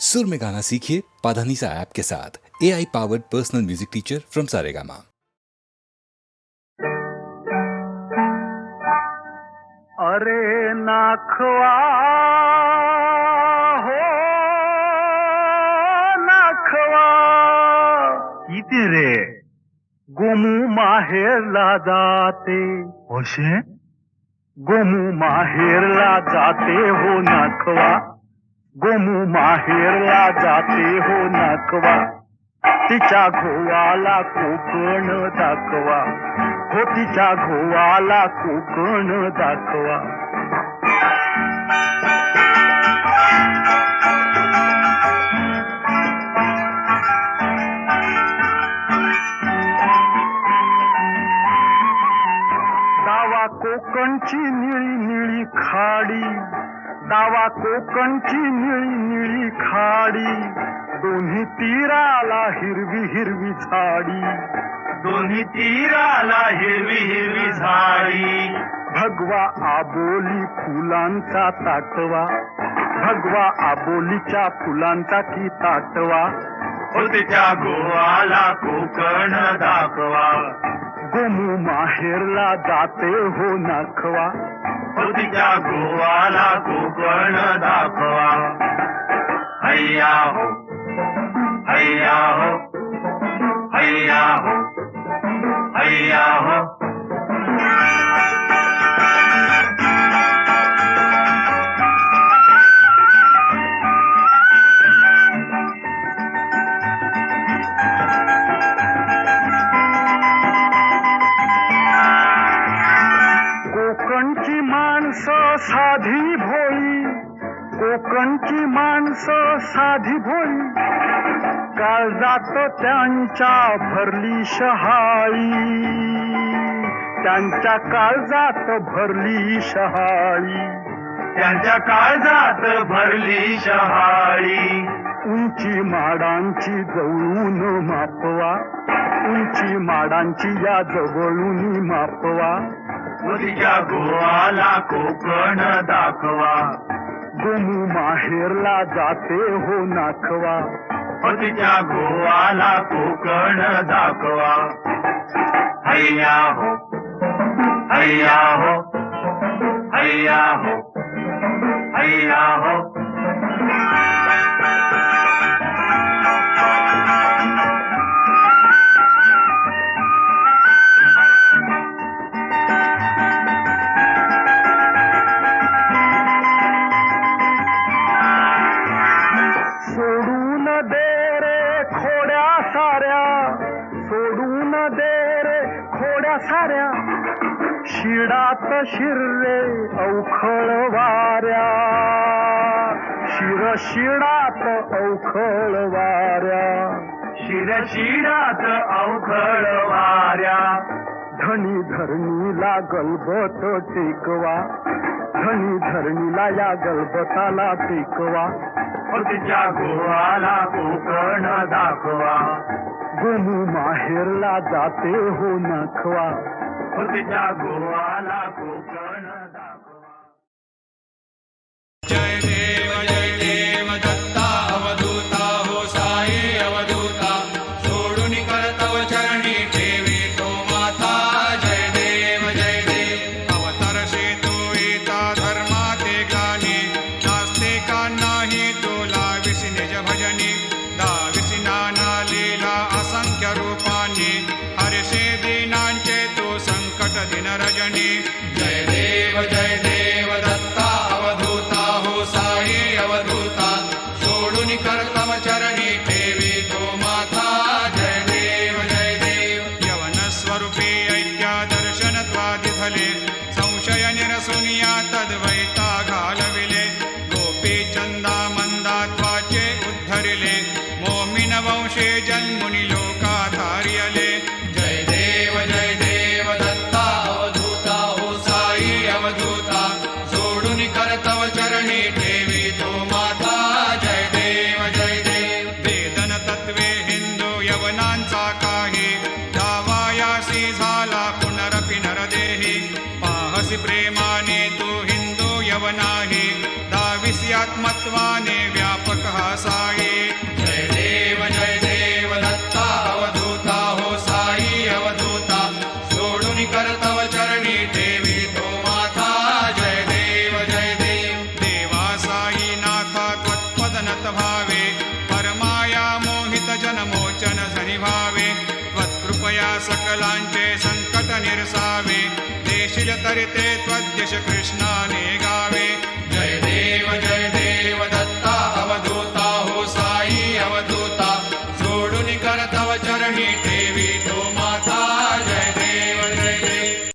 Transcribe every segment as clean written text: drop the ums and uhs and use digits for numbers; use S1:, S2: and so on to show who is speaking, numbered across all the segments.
S1: सुर में गाना सीखिए पाधानीसा ऐप के साथ। AI powered personal music teacher from Saregama.
S2: अरे नाखवा हो नाखवा किती रे गोमू माहेरला जाते होशे गोमू माहेरला जाते हो नाखवा गोमू माहेरला जाते हो नाखवा तिच्या घोवाला कोकण दाखवा हो तिच्या घोवाला कोकण दाखवा दावा कोकणची निळी निळी खाडी दावा कोकणची निळी निळी खाडी दोन्ही तीराला हिरवी हिरवी झाडी दोन्ही तीराला हिरवी हिरवी झाडी भगवा आबोली फुलांचा ताटवा भगवा आबोलीच्या फुलांचा की ताटवा हो तिच्या गोवाला कोकण दाखवा गोमू माहेरला जाते हो नाखवा हो तिच्या गोवाला कोकण दाखवा हैया हो हैया हो हैया हो हैया हो कोकणची माणसं साधी भोळी कोकणची माणसं साधी भोळी काळजात त्यांच्या भरली शहाळी त्यांच्या काळजात भरली शहाळी त्यांच्या काळजात भरली शहाळी उंची माडांची जवळून मापवा उंची माडांची या जवळून मापवा तिच्या गोवाला कोकण दाखवा गोमू माहेरला जाते हो नाखवा तिच्या गोवाला कोकण दाखवा हैया हो हैया हो हैया हो हैया हो सोडून दे रे खोड्या साऱ्या सोडून दे रे खोड्या साऱ्या शिडात शिरले अवखळ वाऱ्या शिडात अवखळ वाऱ्या शिडात अवखळ वाऱ्या धनी धरणीला गलबत टेकवा धनी धरणीला या गलबताला टेकवा तिच्या गोवाला कोकण दाखवा गोमू माहेरला जाते हो नाखवा तिच्या गोवाला कोकण दाखवा
S3: जय देव दत्ता अवधूता हो साई अवधूता सोडून करतव चरणी ठेवी तो माता जय देव अवतरशे तो येता धर्मा ते गाणी नास्तिका नाही तुला विसी निज भजनी दाविसी नाना लीला असंख्य रूपानी हर्षे दीनांचे तो संकट दिन रजनी जय देव दत्ता अवधूता हो साई अवधूता सोडून करतव चरणी ठेवी तो माता जय देव यवन स्वरूपी ऐक्या दर्शन त्वादिधले संशय निरसुनिया तद्वैता घालविले गोपी चंदा मंदा त्वाचे उद्धरिले मोमिन वंशे जन्मुनी लोका धार्यले जय देव दत्ता अवधूता हो साई अवधूता सोडून करतव चरणी ठेवी तो माता जय देव वेदन तत्वे हिंदू यवनांचा काही धावायासी झाला पुनरपि नरदेही पाहसी प्रेमाने तू हिंदू यवनाही दाविसी आत्मत्वाने व्यापक हा साई निरसावे देशील तरिते त्वद्यश कृष्णाने गावे जय देव दत्ता अवधूता हो साई अवधूता सोडून कर तव चरणी ठेवी तो माता जय देव जय देव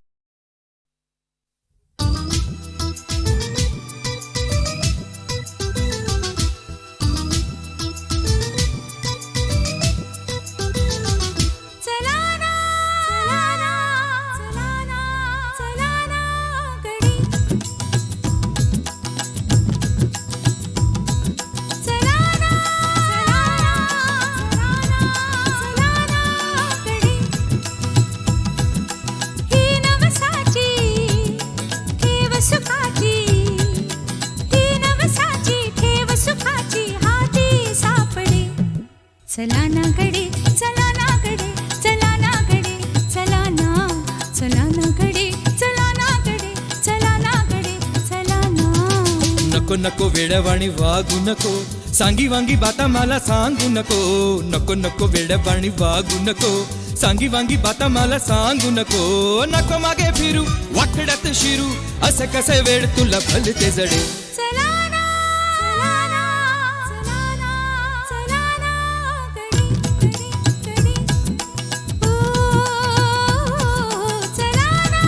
S4: चला ना गडे चला ना गडे चला ना गडे चला ना गडे चला ना गडे चला ना गडे चला ना
S5: नको नको वेडवाणी वागू नको सांगी वांगी बाता मला सांगू नको नको नको वेडवाणी वागू नको सांगी वांगी बाता मला सांगू नको नको मागे फिरू वाकड्यात शिरू असं कसे वेड तुला भलते जडे
S4: चला ना गडे ओ चला ना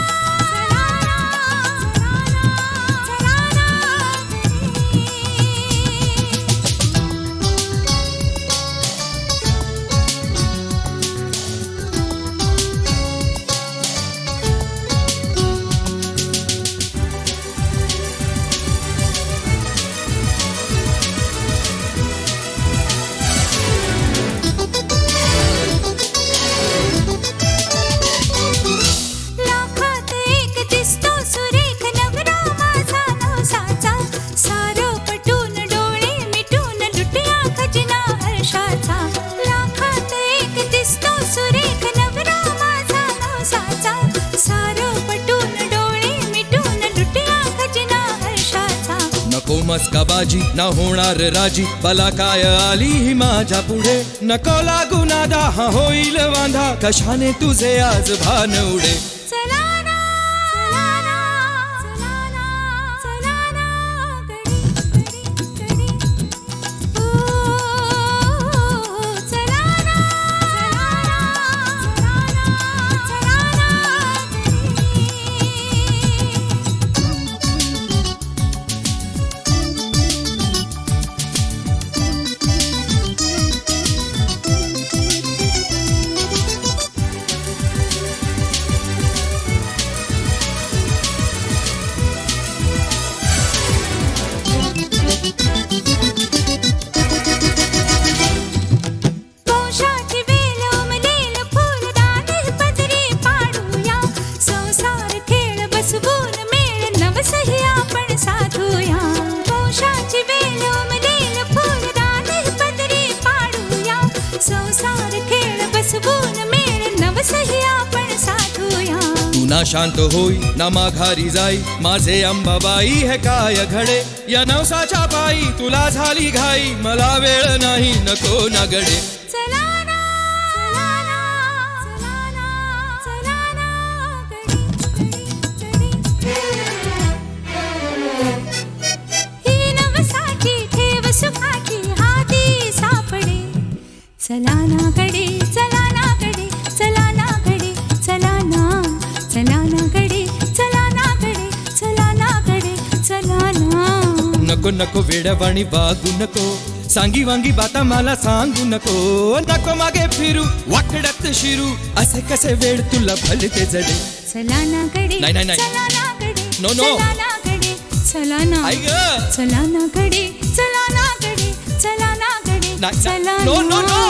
S5: नको मस्का बाजी ना होणार राजी बला काय आली ही माझ्या पुढे नको लागू नादा हा होईल वांधा कशाने तुझे आज भान उडे तू ना शांत होई ना माघारी जाई माझे अंबाबाई हे काय घडे या नवसाच्या पायी तुला झाली घाई मला वेळ नाही नको ना गडे
S4: चला ना गडे चला ना गडे चला ना गडे चला ना गडे चला ना गडे चला ना गडे चला ना
S5: नको नको वेडवाणी वागू नको सांगी वांगी बाता मला सांगू नको नको मागे फिरू वाकड्यात शिरू असे कसे वेड तुला भलते जडे
S4: चला ना गडे
S5: नाही नाही नाही
S4: चला ना गडे
S5: नो नो
S4: चला ना गडे चला ना
S5: आई ग
S4: चला ना गडे चला ना गडे चला ना गडे
S5: नाही,
S4: चला
S5: नो नो नो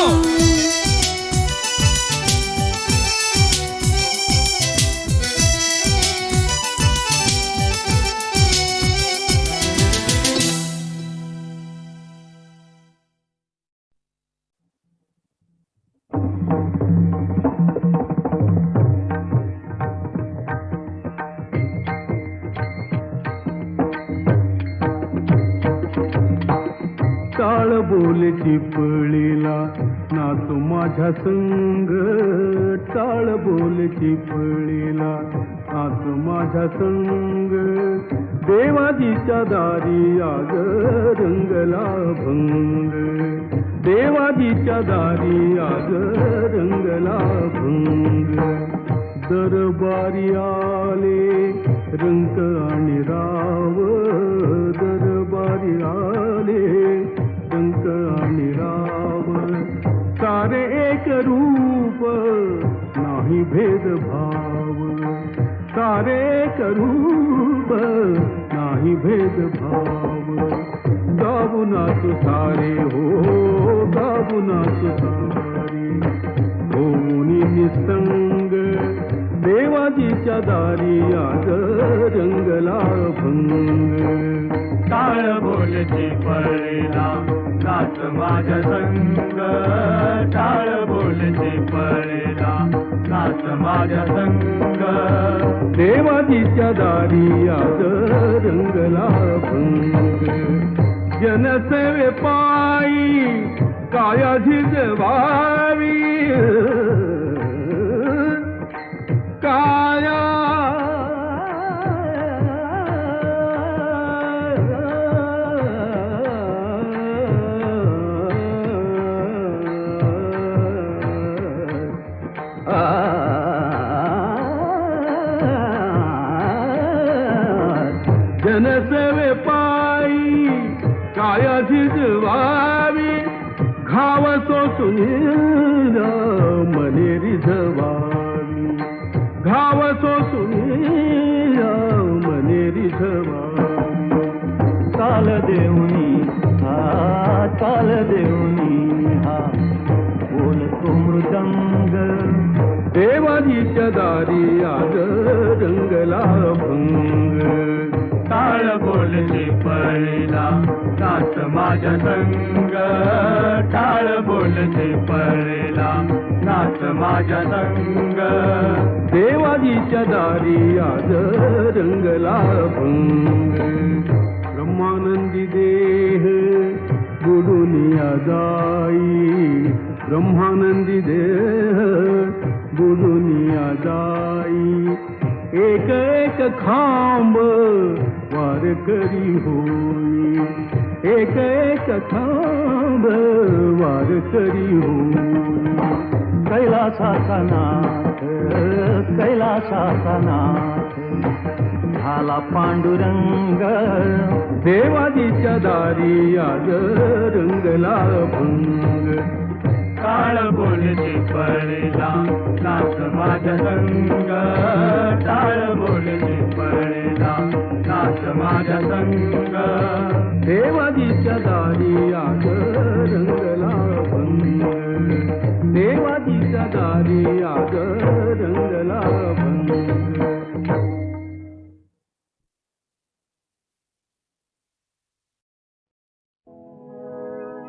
S2: टाळ बोल चिपळीला नाच माझ्या संग, टाळ बोल चिपळीला नाच माझ्या संग. देवाजीच्या दारी आग रंगला भंग, देवाजीच्या दारी आग रंगला भंग. दरबारी आले रंग आणि राव, दरबारी आले रंग आणि राव. सारे एक रूप नाही भेदभाव, सारे एक रूप नाही भेदभाव. गाऊ नाच सारे हो, गाऊ नाच सारे होऊन निसंग. देवाजीच्या दारी आज रंगला भंग. टाळ बोलची पळेला नाच माझ्या संग, टाळ बोलची पळेला नाच माझ्या संग. देवाजीच्या दारी आज रंगला भंग. जनसेवे पायी काया झिजवावी, काया जनसेवे पायी काया झिजवावी. घाव सोसून मने रिझवावी, घाव सोसून मने रिझवावी. काल देऊनी हा, काल देऊनी हा बोलतो मृदंग. देवाजीच्या दारी आज रंगला भंग. टाळ बोलचे पळेला नाच माझ्या संग, टाळ बोलचे पळेला नाच माझ्या संग. देवाजीच्या दारी आज रंगला भंग. ब्रह्मानंदी देह बुडुनिया जाई, ब्रह्मानंदी देह बुडुनिया जाई. एक एक खांब वारकरी होई, एक एक खांब वारकरी होई. कैलासाचा नाथ, कैलासाचा नाथ झाला पांडुरंग. देवाजीच्या दारी आज रंगला भंग. टाळ बोलचे पळेला नाच माझ्या संग, टाळ बोलचे पळेला नाच माझ्या संग. देवाजीच्या दारी आज रंगला भंग, देवाजीच्या दारी आज रंगला भंग.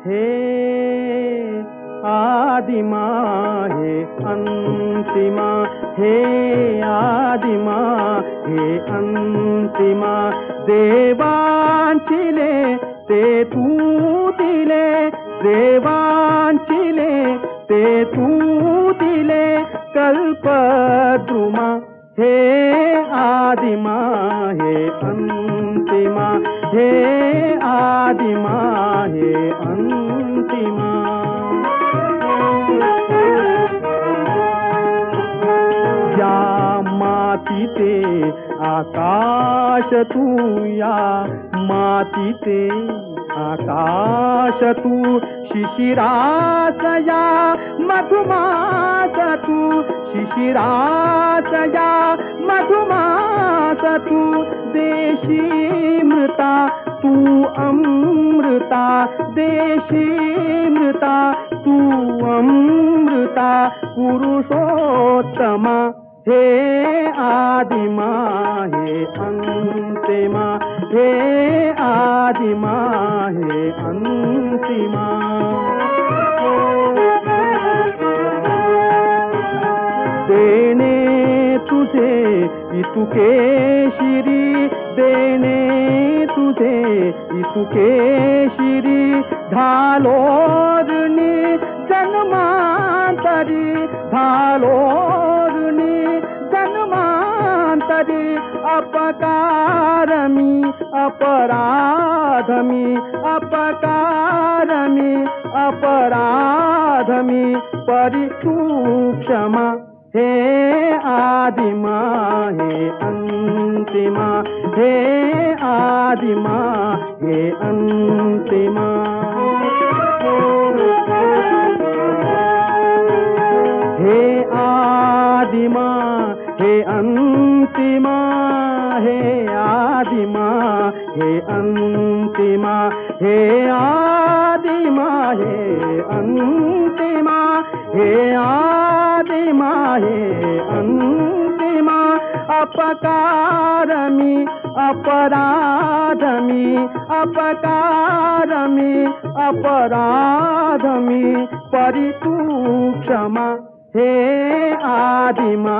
S2: हे आदिमा हे अंतिमा, हे आदिमा हे अंतिमा. देवांचिले ते तू दिले, देवांचिले ते तू दिले कल्पद्रुमा. हे आदिमा हे अंतिमा, हे आदिमा हे अंतिमा. या मातीते आकाश तू, या मातीते आकाश तू. शिशिरास या मधुमास तू, शिशिरास या मधुमास तू. देशी मृता तू अमृता, देशी मृता तू अमृता. पुरुषोत्तमा हे आदिमा हे अंतिमा, हे आदिमा हे अंतिमा. देणे तुझे इतुके शिरी, देणे तुझे इतुके शिरी. धालोरणी जन्मांतरी धालोरणी जन्मांतरी अपकारमी अपराधमी अपकारमी अपराधमी परितू क्षमा हे आदिमा हे अंतिमा हे आदिमा हे अंतिमा हे आदिमा हे अंतिमा हे आदिमा हे अंतिमा हे आदिमा हे अंतिमा हे आदिमा हे अंतिमा अपकारमी अपराधमी अपकारमी अपराधमी परितू क्षमा हे आदिमा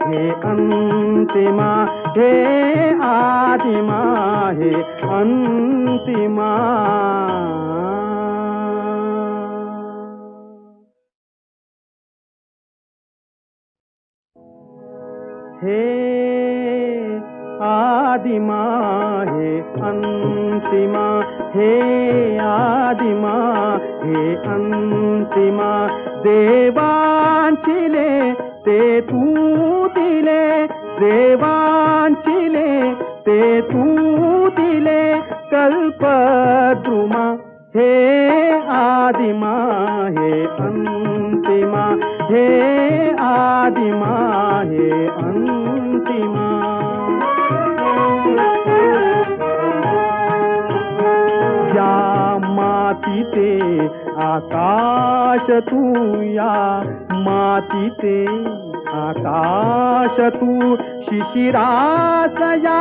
S2: हे अंतिमा हे आदिमा हे अंतिमा हे आदिमा हे अंतिमा हे आदिमा हे अंतिमा देवांचिले ते तू दिले देवांचिले ते तू दिले कल्पद्रुमा हे आदिमा हे अंतिमा हे आदिमा हे अंतिमा या मातीते आकाश तू या मातीते आकाश तू शिशिरास या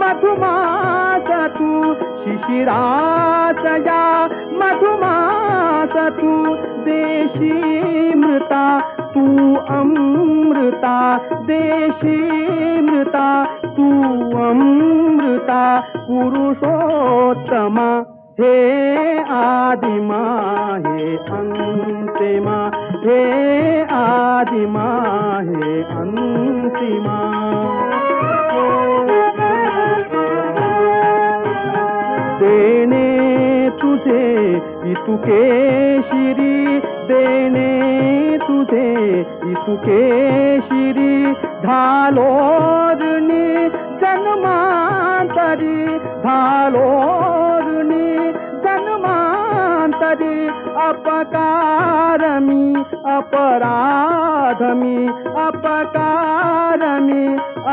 S2: मधुमास तू शिशिरास या मधुमास तू देशी मृता तू अमृता देशी मृता तू अमृता पुरुषोत्तमा हे आदिमा हे अंतिमा हे आदिमा हे अंतिमा देणे तुझे इतुके शिरी देणे तुझे इतुके शिरी धालोरणी जन्मांतरी धालोरणी जन्मांतरी अपकारमी अपराधमी अपकारमी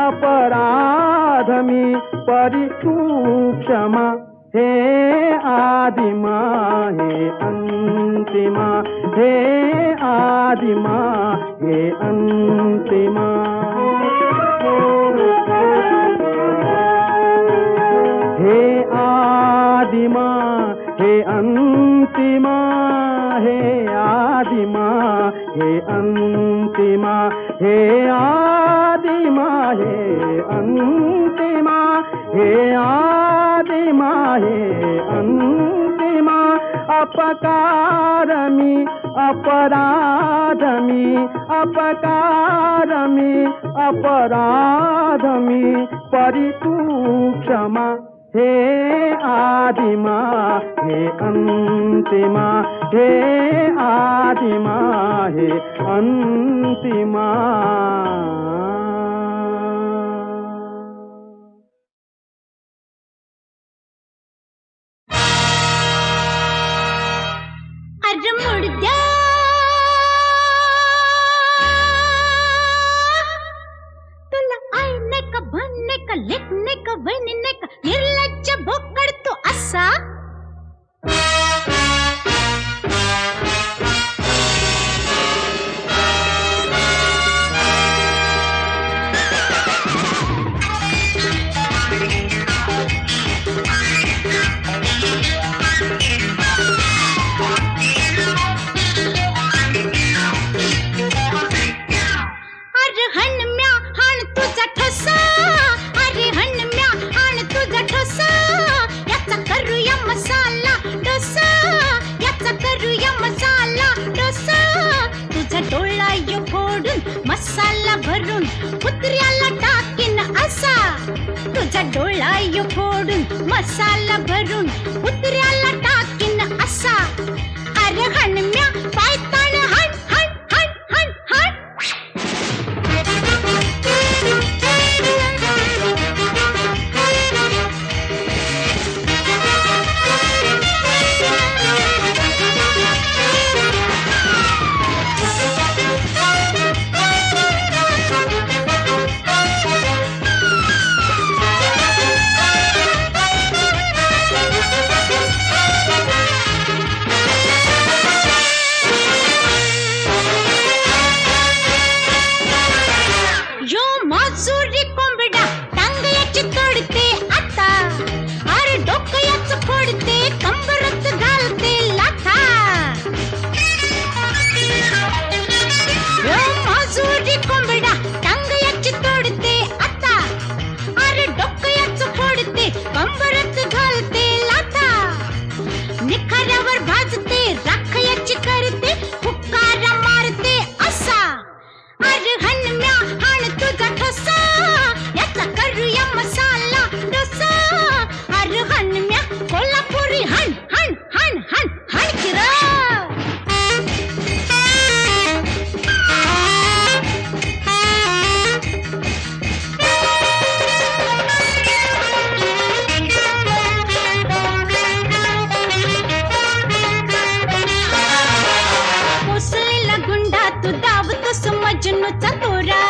S2: अपराधमी परितू क्षमा हे आदिमा हे अंतिमा हे आदिमा हे अंतिमा हे आदिमा हे अंतिमा हे आदिमा हे अंतिमा हे आदिमा हे अंतिमा हे आदिमा हे अंतिमा अपकारमी अपराधमी अपकारमी अपराधमी परितू क्षमा हे आदिमा हे अंतिमा हे आदिमा हे अंतिमा
S4: अरे मुर्द्या तुला आईने का बनने का लिखने का बनने का निर्लज्ज बोकड तू असा याचा करूया मसाला डोसा तुझा डोळा यो फोडून मसाला भरून कुत्र्याला टाकीन असा तुझा डोळा यो फोडून मसाला भरून कुत्र्याला टाकीन असा अरे हणम्या पायतान हण हण हण हण हण यो माजुरी कोंबडा टांगयाची तोडते आता अरे डोकयाच फोडते कंबरत घालते लाथा यो माजुरी कोंबडा टांगयाची तोडते आता अरे डोकयाच फोडते कंबरत घालते लाथा निखाऱ्यावर भाजते राखयाची करते हुक्कारा मारते असा अरे हणम्या हण तुझा ठोसा याचा करूया मसाला डोसा अरे हणम्या कोल्हापुरी हण हण हण हण हण किर पोसलेला गुंडा तू दावतोस मजनूचा तोरा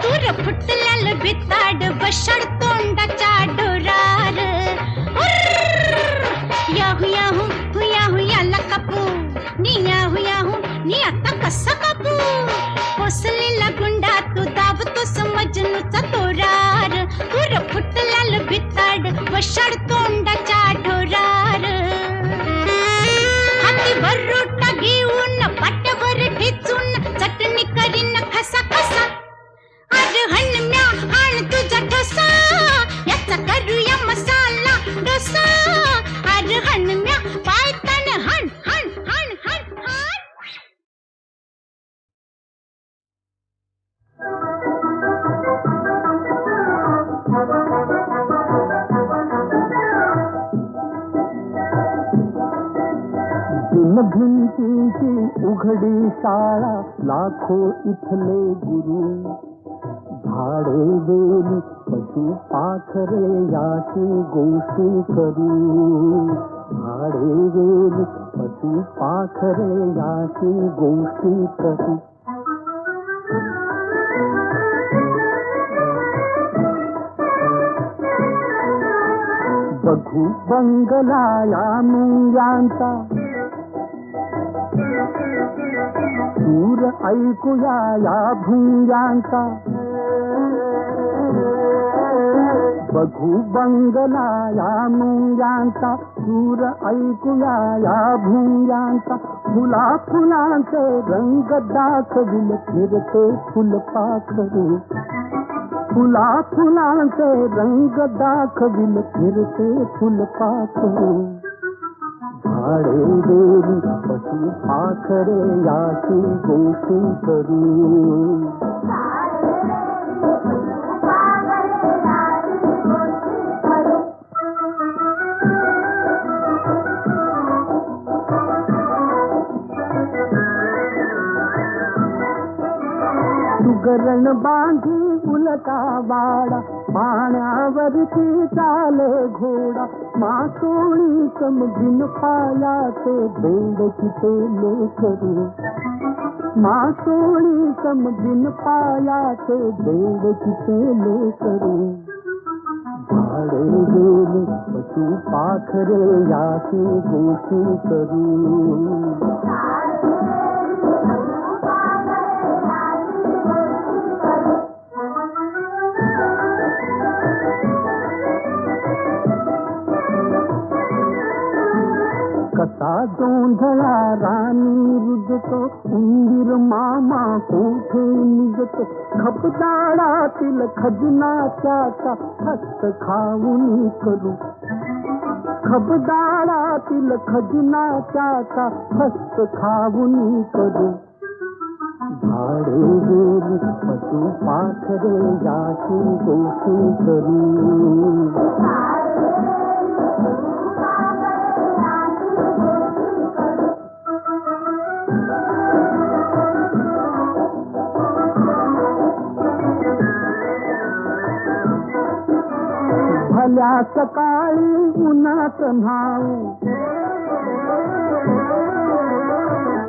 S4: तुर फुटल्याल बिताड बशड तोंडाच्या डोरार याहू याहू हुयाहू याला कापू नी याहू याहू नी आता कसा कापू पोसलेला गुंडा तू दावतोस मजनूचा तोरार तुर फुटल्याल बिताड बशड तोंडाच्या डोरार हातीवर रोटा घेऊन पाट्यावर ठेचून चटणी करीन खसा खसा अरे हणम्या हण तुझा ठोसा याचा करूया मसाला डोसा अरे हणम्या पायतान हण हण हण हण हण
S2: दिन भिंतीची उघडी शाळा लाखो इथले गुरु झाडे वेली पशु पाखरे याची गोष्टी करू झाडे वेली पशु पाखरे याची गोष्टी करू बघू बंगला या मुंग्यांचा सूर ऐकूया या भुंग्यांचा बघू बंगला या मुंग्यांचा सूर ऐकूया या भुंग्यांचा फुला फुलांचे रंग दाखविल फिरते फुलपाखरू फुला फुलांचे रंग दाखविल फिरते फुलपाखरू झाडे वेली पशु पाखरे याची गोष्टी करू सुगरण बांधी उलटा वाडा पाण्यावरती चाले घोडा मासोळी समजिन पायाचे बेडकीचे लेकरू मासोळी समजिन पायाचे बेडकीचे लेकरू झाडे गेली पशु पाखरे याची गोष्टी करू कसा जोंधळा राणी रुजतो उंदीर मामा कोठे निघतो खपदाडातील खजनाच्याचा हस्त खाऊन करू खबदारातील खजिनाच्या हस्त खाऊनी करू झाडे गेली पशु पाखरे याची गोष्टी करू भल्या सकाळी उन्हात न्हाऊ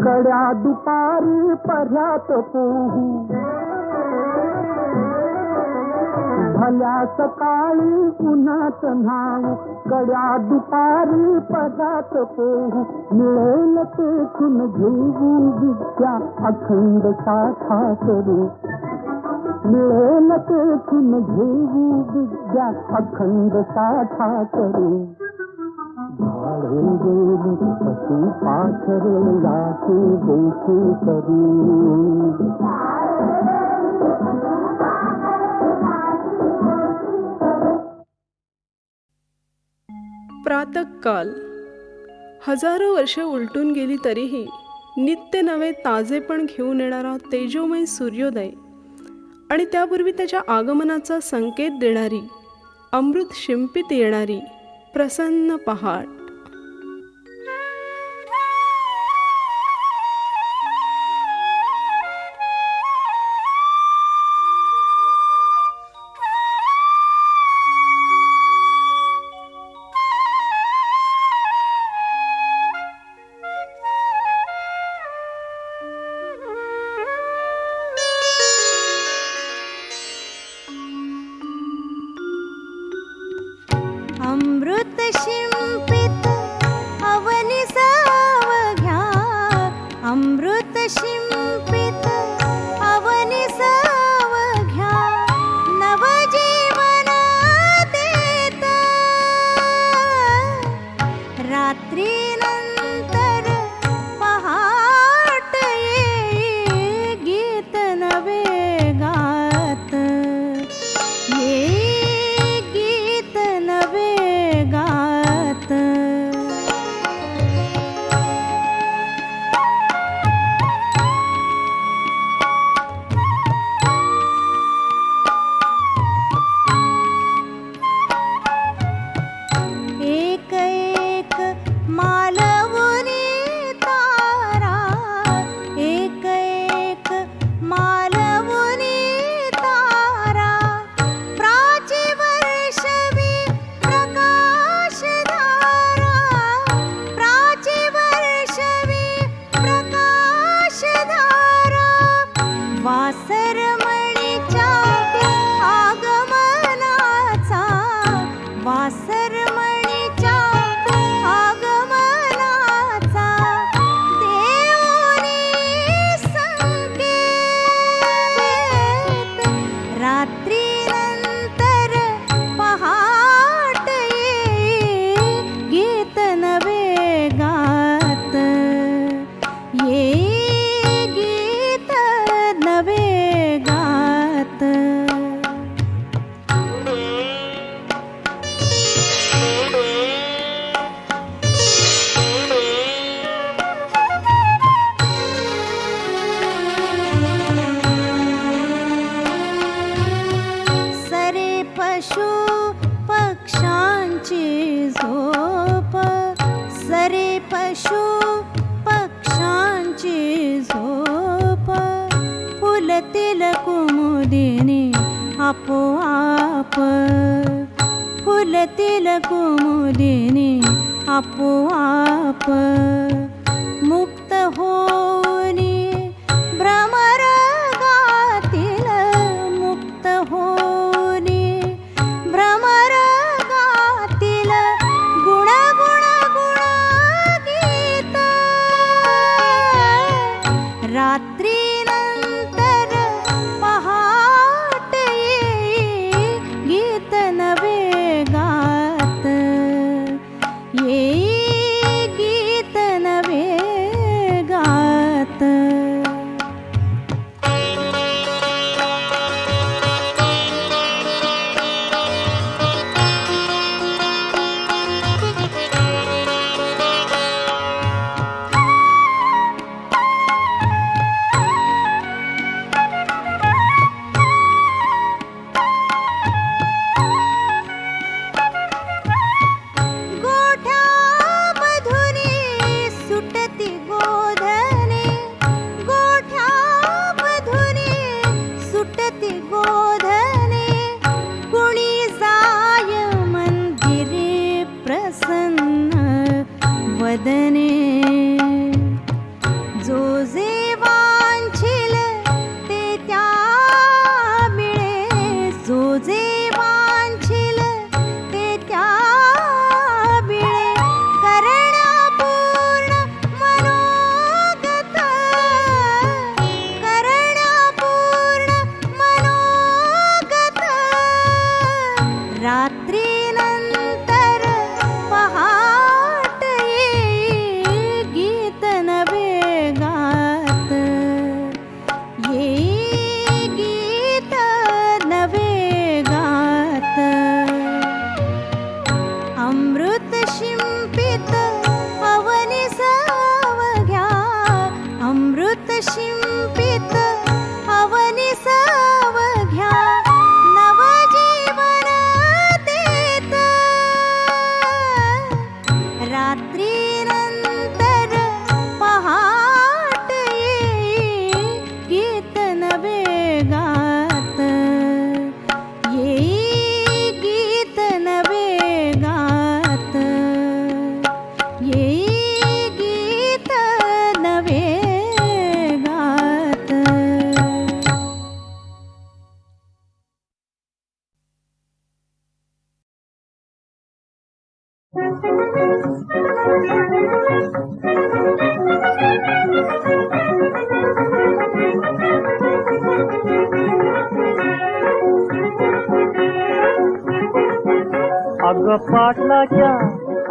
S2: कड्या दुपारी पर्यात पोहू भल्या सकाळी उन्हात न्हाऊ कड्या दुपारी पर्यात पोहू मिळेल तेथून घेऊ विद्या अखंड साठा करू मिळेल तेथून घेऊ विद्या अखंड साठा करू झाडे गेली पशु पाखरे याची गोष्टी करू
S6: प्रातःकाल हजारो वर्षे उलटून गेली तरीही नित्य नवे ताजेपण घेऊन येणारा तेजोमय सूर्योदय आणि त्यापूर्वी त्याच्या आगमनाचा संकेत देणारी अमृत शिंपीत येणारी प्रसन्न पहाट.
S4: अमृत शिंपित अवनी सावघ्या अमृत शिंपित अवनी सावघ्या नवजीवन देत रात्री नंतर पहाट ये गीत नवे गात ये गीत नवे गात एक एक मालवुनी तारा एक एक मालवुनी तारा प्राची वर्षवी प्रकाशधारा प्राची वर्षवी प्रकाशधारा वासरमणीच्या आगमनाचा वासरमणीच्या आगमनाचा देवोनी संकेत रात्री नंतर पहाट ये गीत नवे गात ये गीत नवे गात. सरे पशु पक्षांची झोप सरे पशु पक्षांची झोप फुलतील कुमुदिनी आपोआप फुलतील कुमुदिनी आपोआप मुक्त होनी भ्रमर गातील मुक्त होनी भ्रमर गातील गुण गुण गुण गीत रात्री नंतर पहाट ये गीत नवे गात ये गीत नवे वदने जो जे वांछिल ते त्या मिळे जो जे वांछिल ते त्या मिळे करण्यापूर्ण मनोगत करण्यापूर्ण मनोगत रात्री नंतर पहाट येई गीत नवे गात येई गीत नवे गात अमृत शिंपित अवनी सावघ्या अमृत शिंपित अवनी सावघ्या नवजीवन देत रात्री नंतर पहाट येई गीत नवे गात येई गीत नवे गात येई गीत नवे गात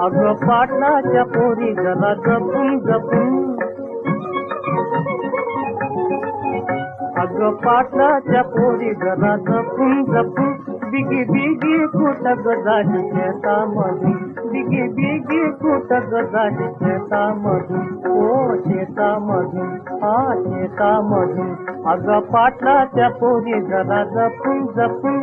S2: अगं पाटलाच्या पोरी जरा जपून जपून अगं पाटलाच्या पोरी जरा जपून जपून बिगी बिगी कुठं गजाली शेतामधून बिगी बिगी कुठं गजाली शेतामधून ओ शेतामधून हा शेतामधून अगं पाटलाच्या पोरी जरा जपून जपून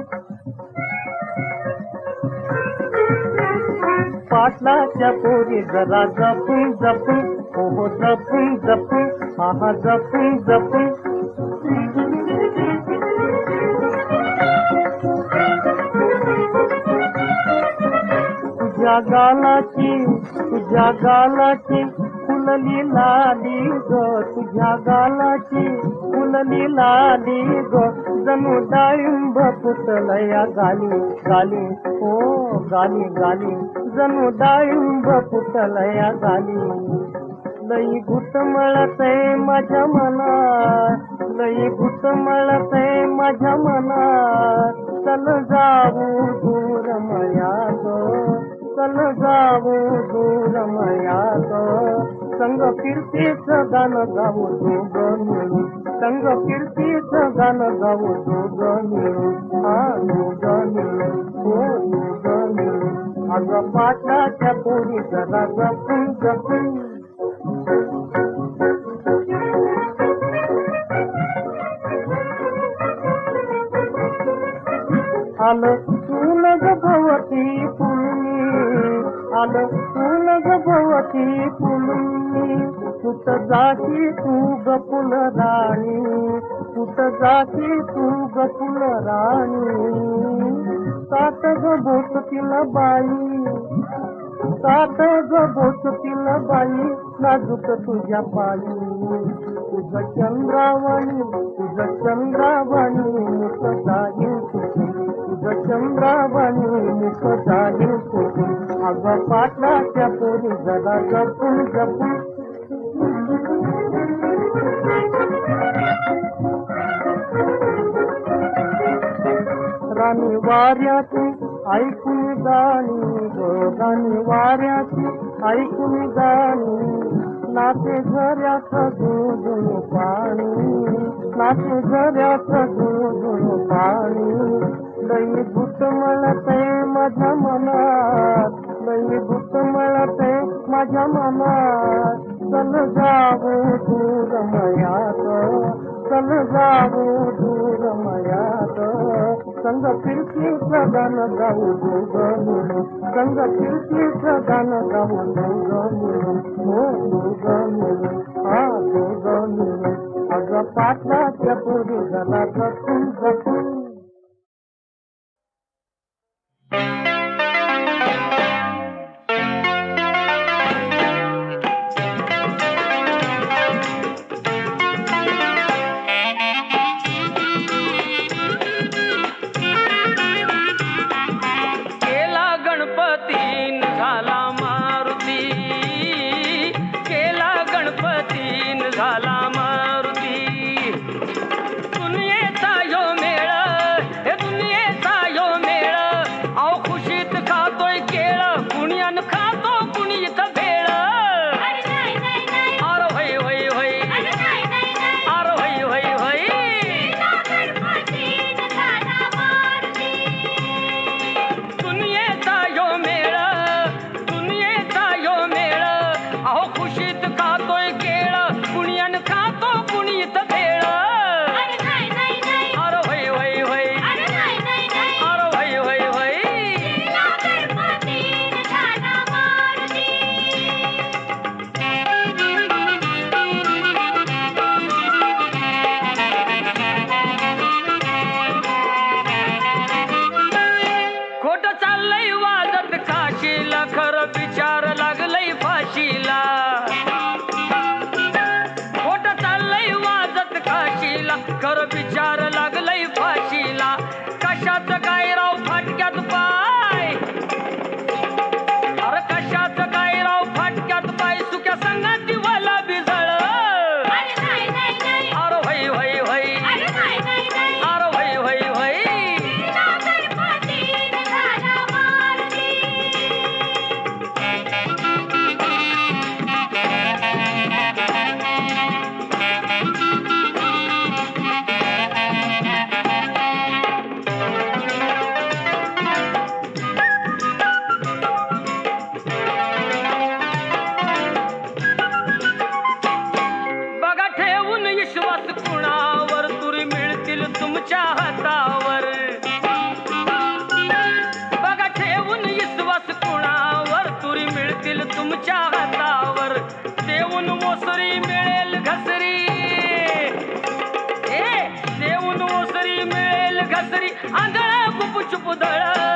S2: पाटलाच्या पोरी जरा जपून जपून हो जपून जपून हा जपून जपून तुझ्या गालाची फुलली लाली ग तुझ्या गालाची फुलली लाली ग जणू डाळिंब फुटलया गाली गाली हो गाली गाली जणू डाळिंब फुटलया गाली लई घुटमळतय माझ्या मनात लई घुटमळतय माझ्या मनात चल जाऊ दूर मयात चल जाऊ दूर मयात संग फिरतीचं गाणं गाऊ दोघं मिळून संग फिरतीचं गाणं गाऊ दोघं मिळून हा दोघं मिळून हो दोघं मिळून अगं पाटलाच्या पोरी जरा जपून जपून आलं तून ग भवती फुलनी आलं तून ग भवती फुलनी कुठ जाती तू ग फुल राणी कुठ जाती तू ग फुल राणी सात ग बोट तिला बाई सात ग बोट तिला बाई नाजूक तुझ्या पायी तुझ चंद्रावणी मुख जाईल तुझ चंद्रावणी मुख जाईल कुठून अगं पाटलाच्या पोरी जरा जपून जपून राणी वाऱ्याची ऐकून गाणी ग राणी वाऱ्याची ऐकून गाणी नाते झऱ्याचं दूधून पाणी नाते झऱ्याचं दूधून पाणी लई घुटमळतय माझ्या मनात लई घुटमळतय माझ्या मनात चल जाऊ दूर मयात चल जाऊ दूर मयात संग फिरतीचं गाणं गाऊ दोघं मिळून संग फिरतीचं गाणं गाऊ दोघं मिळून हो दोघं मिळून हा दोघं मिळून अगं पाटलाच्या पोरी जरा जपून जपून उधळ